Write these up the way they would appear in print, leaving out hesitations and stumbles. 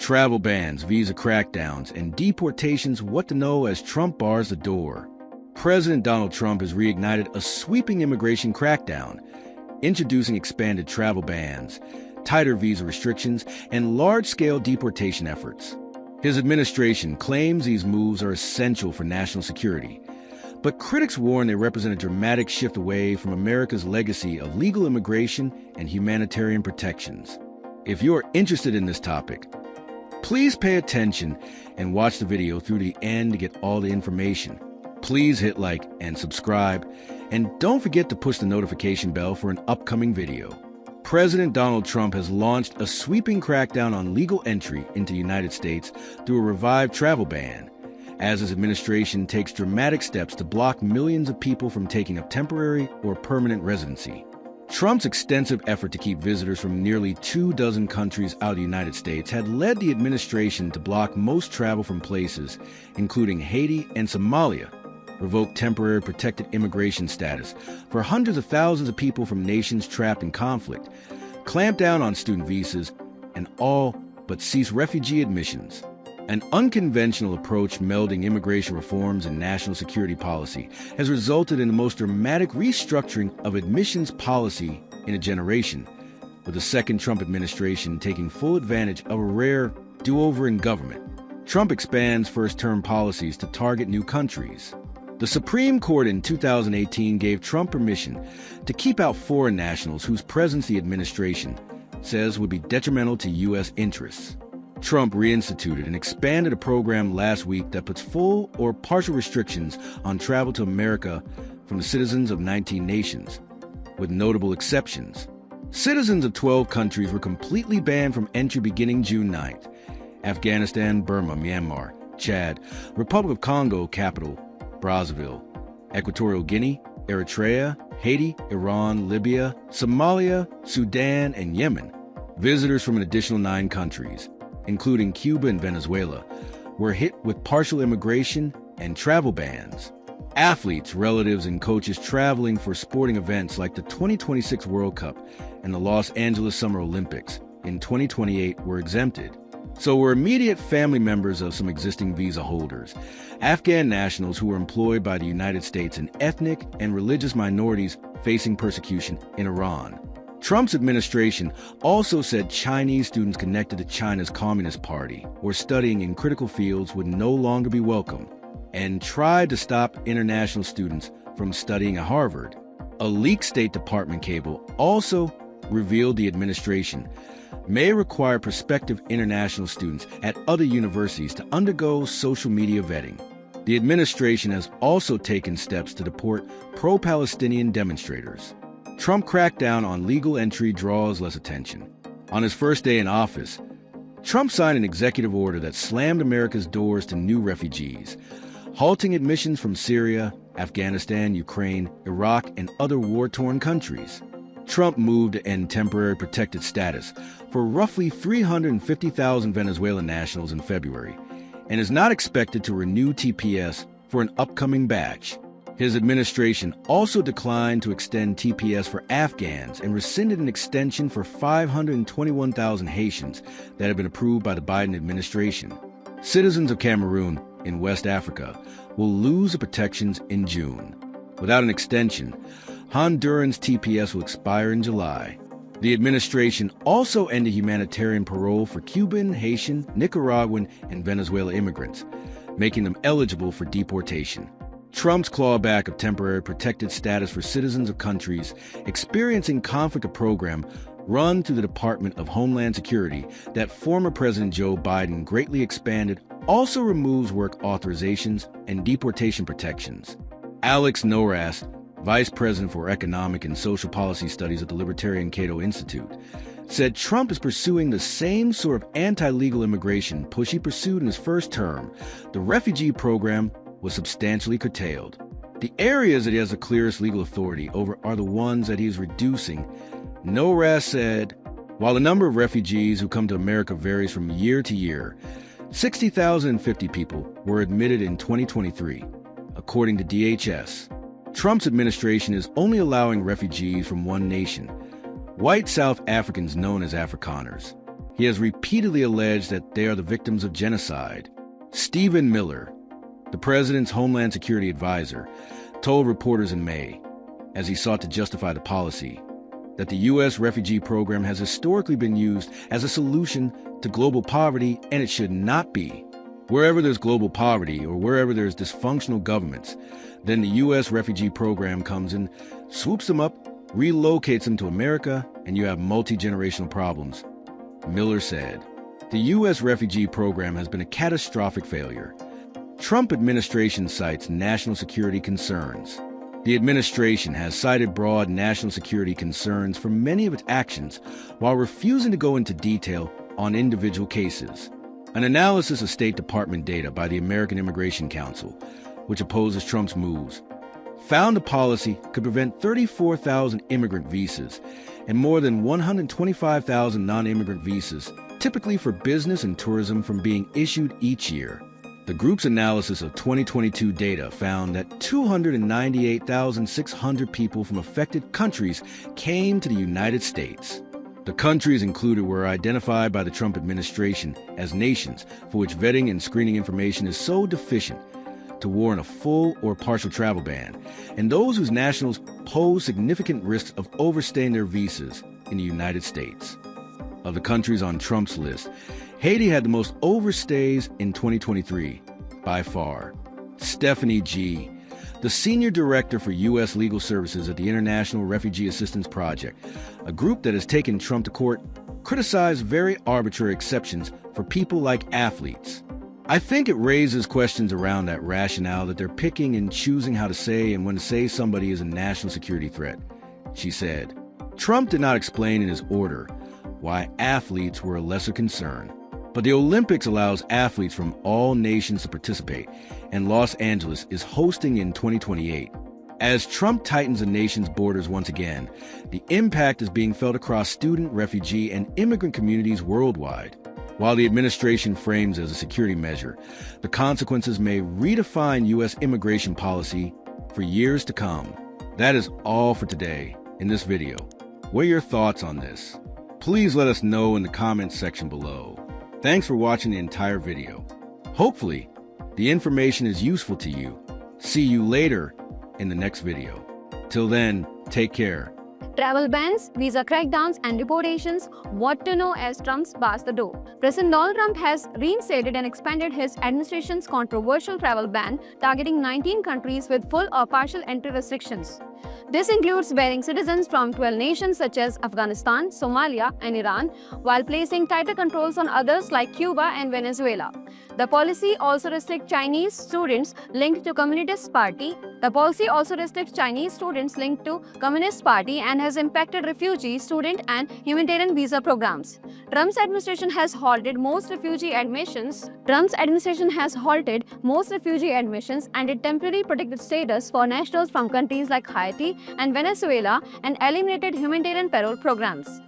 Travel bans, visa crackdowns, and deportations, what to know as Trump bars the door. President Donald Trump has reignited a sweeping immigration crackdown, introducing expanded travel bans, tighter visa restrictions, and large-scale deportation efforts. His administration claims these moves are essential for national security, but critics warn they represent a dramatic shift away from America's legacy of legal immigration and humanitarian protections. If you're interested in this topic, please pay attention and watch the video through the end to get all the information. Please hit like and subscribe, and don't forget to push the notification bell for an upcoming video. President Donald Trump has launched a sweeping crackdown on legal entry into the United States through a revived travel ban, as his administration takes dramatic steps to block millions of people from taking up temporary or permanent residency. Trump's extensive effort to keep visitors from nearly 24 countries out of the United States had led the administration to block most travel from places, including Haiti and Somalia, revoke temporary protected immigration status for hundreds of thousands of people from nations trapped in conflict, clamp down on student visas, and all but cease refugee admissions. An unconventional approach melding immigration reforms and national security policy has resulted in the most dramatic restructuring of admissions policy in a generation, with the second Trump administration taking full advantage of a rare do-over in government. Trump expands first-term policies to target new countries. The Supreme Court in 2018 gave Trump permission to keep out foreign nationals whose presence the administration says would be detrimental to U.S. interests. Trump reinstituted and expanded a program last week that puts full or partial restrictions on travel to America from the citizens of 19 nations, with notable exceptions. Citizens of 12 countries were completely banned from entry beginning June 9th. Afghanistan, Burma, Myanmar, Chad, Republic of Congo, capital, Brazzaville, Equatorial Guinea, Eritrea, Haiti, Iran, Libya, Somalia, Sudan, and Yemen. Visitors from an additional 9 countries, including Cuba and Venezuela, were hit with partial immigration and travel bans. Athletes, relatives, and coaches traveling for sporting events like the 2026 World Cup and the Los Angeles Summer Olympics in 2028 were exempted. So were immediate family members of some existing visa holders, Afghan nationals who were employed by the United States, and ethnic and religious minorities facing persecution in Iran. Trump's administration also said Chinese students connected to China's Communist Party or studying in critical fields would no longer be welcome, and tried to stop international students from studying at Harvard. A leaked State Department cable also revealed the administration may require prospective international students at other universities to undergo social media vetting. The administration has also taken steps to deport pro-Palestinian demonstrators. Trump crackdown on legal entry draws less attention. On his first day in office, Trump signed an executive order that slammed America's doors to new refugees, halting admissions from Syria, Afghanistan, Ukraine, Iraq, and other war-torn countries. Trump moved to end temporary protected status for roughly 350,000 Venezuelan nationals in February, and is not expected to renew TPS for an upcoming batch. His administration also declined to extend TPS for Afghans and rescinded an extension for 521,000 Haitians that had been approved by the Biden administration. Citizens of Cameroon in West Africa will lose the protections in June. Without an extension, Hondurans' TPS will expire in July. The administration also ended humanitarian parole for Cuban, Haitian, Nicaraguan, and Venezuelan immigrants, making them eligible for deportation. Trump's clawback of temporary protected status for citizens of countries experiencing conflict, a program run through the Department of Homeland Security that former President Joe Biden greatly expanded, also removes work authorizations and deportation protections. Alex Noras, Vice President for Economic and Social Policy Studies at the Libertarian Cato Institute, said Trump is pursuing the same sort of anti-legal immigration push he pursued in his first term. The refugee program was substantially curtailed. The areas that he has the clearest legal authority over are the ones that he is reducing. Noras said, while the number of refugees who come to America varies from year to year, 60,050 people were admitted in 2023, according to DHS. Trump's administration is only allowing refugees from one nation, white South Africans known as Afrikaners. He has repeatedly alleged that they are the victims of genocide. Stephen Miller, the president's Homeland Security advisor, told reporters in May, as he sought to justify the policy, that the U.S. refugee program has historically been used as a solution to global poverty, and it should not be. Wherever there's global poverty or wherever there's dysfunctional governments, then the U.S. refugee program comes and swoops them up, relocates them to America, and you have multi-generational problems. Miller said, the U.S. refugee program has been a catastrophic failure. Trump administration cites national security concerns. The administration has cited broad national security concerns for many of its actions while refusing to go into detail on individual cases. An analysis of State Department data by the American Immigration Council, which opposes Trump's moves, found the policy could prevent 34,000 immigrant visas and more than 125,000 non-immigrant visas, typically for business and tourism, from being issued each year. The group's analysis of 2022 data found that 298,600 people from affected countries came to the United States. The countries included were identified by the Trump administration as nations for which vetting and screening information is so deficient to warrant a full or partial travel ban, and those whose nationals pose significant risks of overstaying their visas in the United States. Of the countries on Trump's list, Haiti had the most overstays in 2023, by far. Stephanie G., the senior director for U.S. legal services at the International Refugee Assistance Project, a group that has taken Trump to court, criticized very arbitrary exceptions for people like athletes. I think it raises questions around that rationale that they're picking and choosing how to say and when to say somebody is a national security threat, she said. Trump did not explain in his order why athletes were a lesser concern. But the Olympics allows athletes from all nations to participate, and Los Angeles is hosting in 2028. As Trump tightens the nation's borders once again, the impact is being felt across student, refugee, and immigrant communities worldwide. While the administration frames as a security measure, the consequences may redefine U.S. immigration policy for years to come. That is all for today in this video. What are your thoughts on this? Please let us know in the comments section below. Thanks for watching the entire video. Hopefully, the information is useful to you. See you later in the next video. Till then, take care. Travel bans, visa crackdowns, and deportations. What to know as Trump's bars the door. President Donald Trump has reinstated and expanded his administration's controversial travel ban, targeting 19 countries with full or partial entry restrictions. This includes barring citizens from 12 nations such as Afghanistan, Somalia, and Iran, while placing tighter controls on others like Cuba and Venezuela. The policy also restricts Chinese students linked to Communist Party. and has impacted refugee, student, and humanitarian visa programs. Trump's administration has halted most refugee admissions. Ended temporary protected status for nationals from countries like Haiti and Venezuela, and eliminated humanitarian parole programs.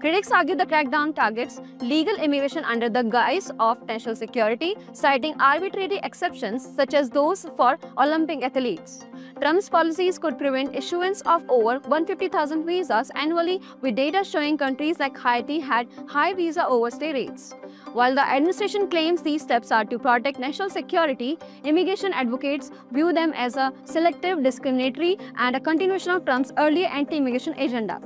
Critics argue the crackdown targets legal immigration under the guise of national security, citing arbitrary exceptions such as those for Olympic athletes. Trump's policies could prevent issuance of over 150,000 visas annually, with data showing countries like Haiti had high visa overstay rates. While the administration claims these steps are to protect national security, immigration advocates view them as a selective, discriminatory, and a continuation of Trump's earlier anti-immigration agenda.